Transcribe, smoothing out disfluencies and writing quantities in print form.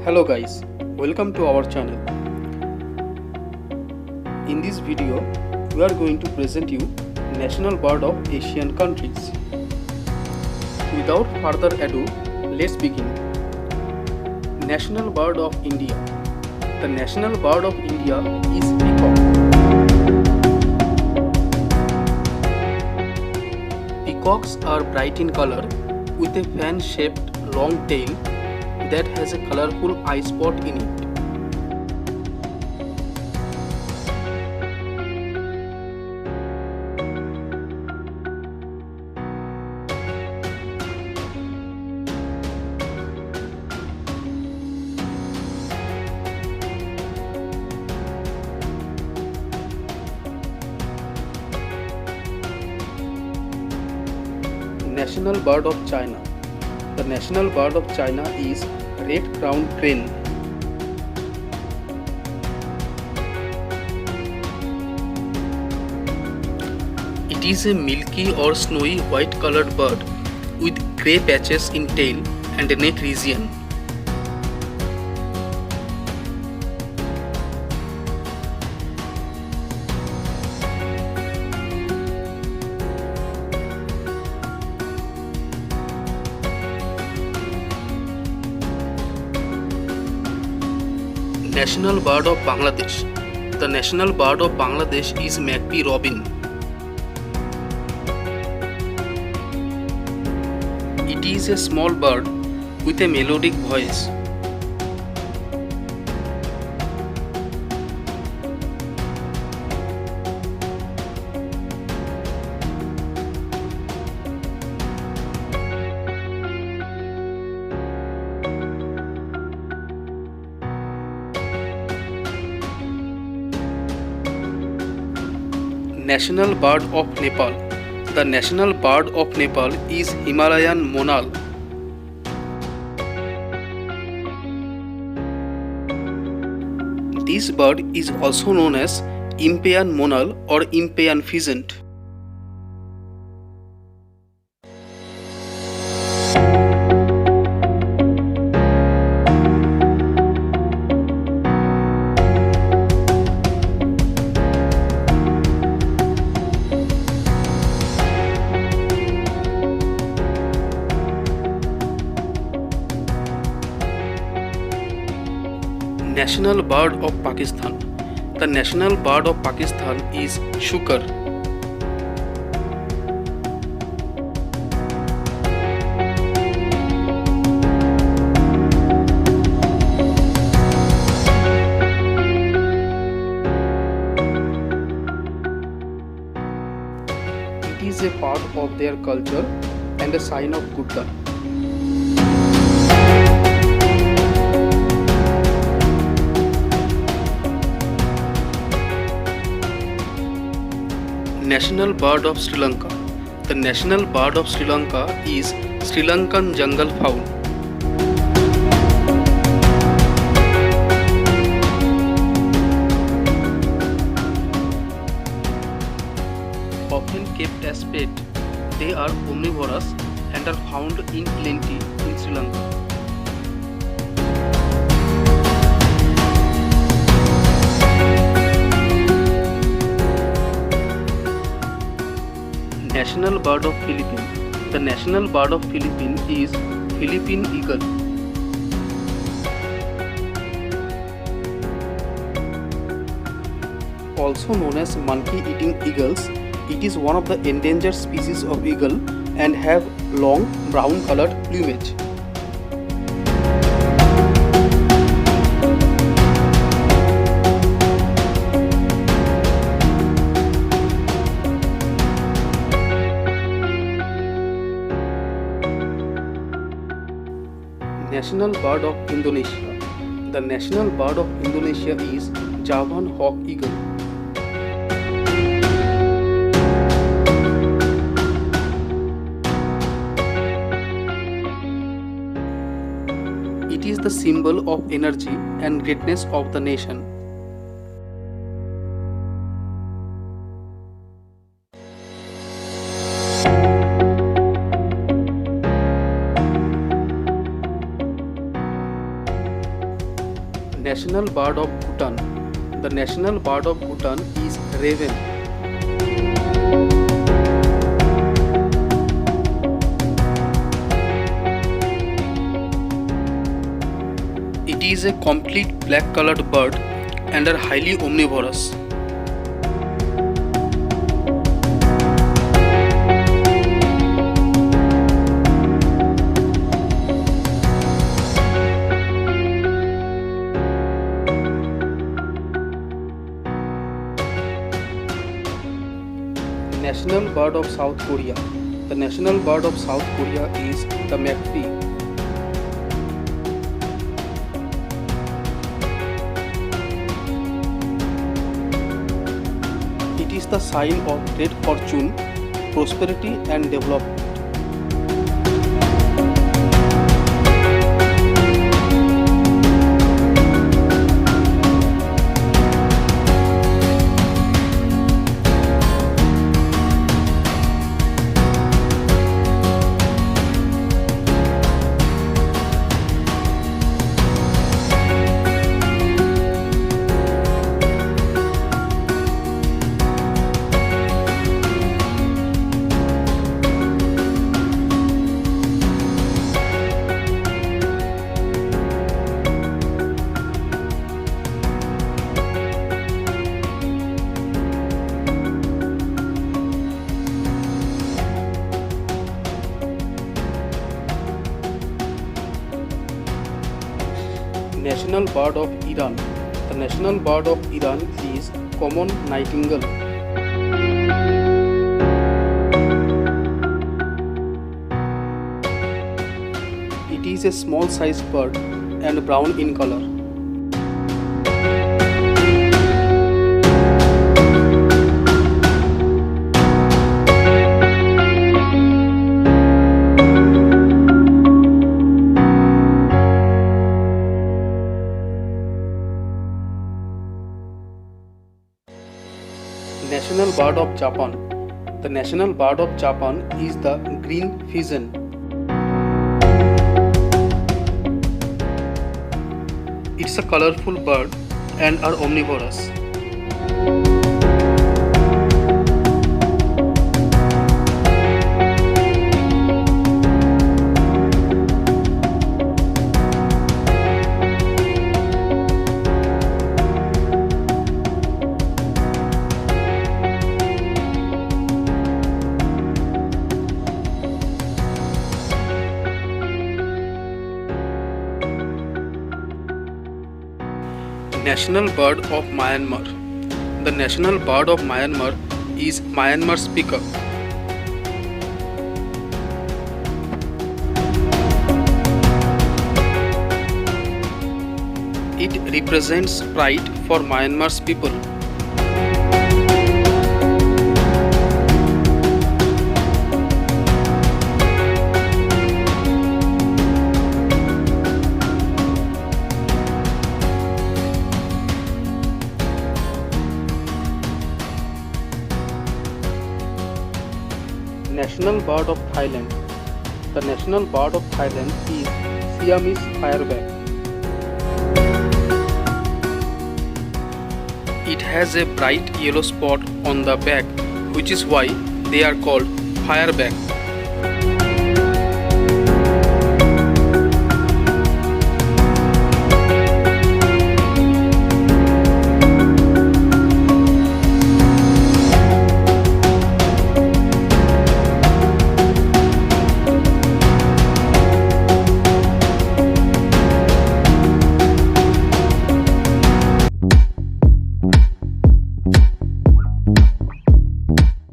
Hello guys, welcome to our channel. In this video, we are going to present you national bird of Asian countries. Without further ado, let's begin. National bird of India. The national bird of India is peacock. Peacocks are bright in color with a fan-shaped long tail that has a colorful eye spot in it. National bird of China. The national bird of China is red-crowned crane. It is a milky or snowy white colored bird with grey patches in tail and neck region. National bird of Bangladesh. The national bird of Bangladesh is magpie robin. It is a small bird with a melodic voice. National bird of Nepal. The national bird of Nepal is Himalayan monal. This bird is also known as Impeyan monal or Impeyan pheasant. National bird of Pakistan. The national bird of Pakistan is shukar. It is a part of their culture and a sign of good luck. National bird of Sri Lanka. The national bird of Sri Lanka is Sri Lankan jungle fowl. Often kept as pet, they are omnivorous and are found in plenty in Sri Lanka. National bird of Philippines. The national bird of Philippines is Philippine eagle. Also known as monkey-eating eagles, it is one of the endangered species of eagle and have long brown-colored plumage. National bird of Indonesia. The national bird of Indonesia is Javan hawk eagle. It is the symbol of energy and greatness of the nation. National bird of Bhutan. The national bird of Bhutan is raven. It is a complete black colored bird and are highly omnivorous. National bird of South Korea. The national bird of South Korea is the magpie. It is the sign of great fortune, prosperity and development. National bird of Iran. The national bird of Iran is common nightingale. It is a small sized bird and brown in color. National bird of Japan. The national bird of Japan is the green pigeon. It's a colorful bird and are omnivorous. National bird of Myanmar. The national bird of Myanmar is Myanmar's peacock. It represents pride for Myanmar's people. National bird of Thailand. The national bird of Thailand is Siamese fireback. It has a bright yellow spot on the back, which is why they are called fireback.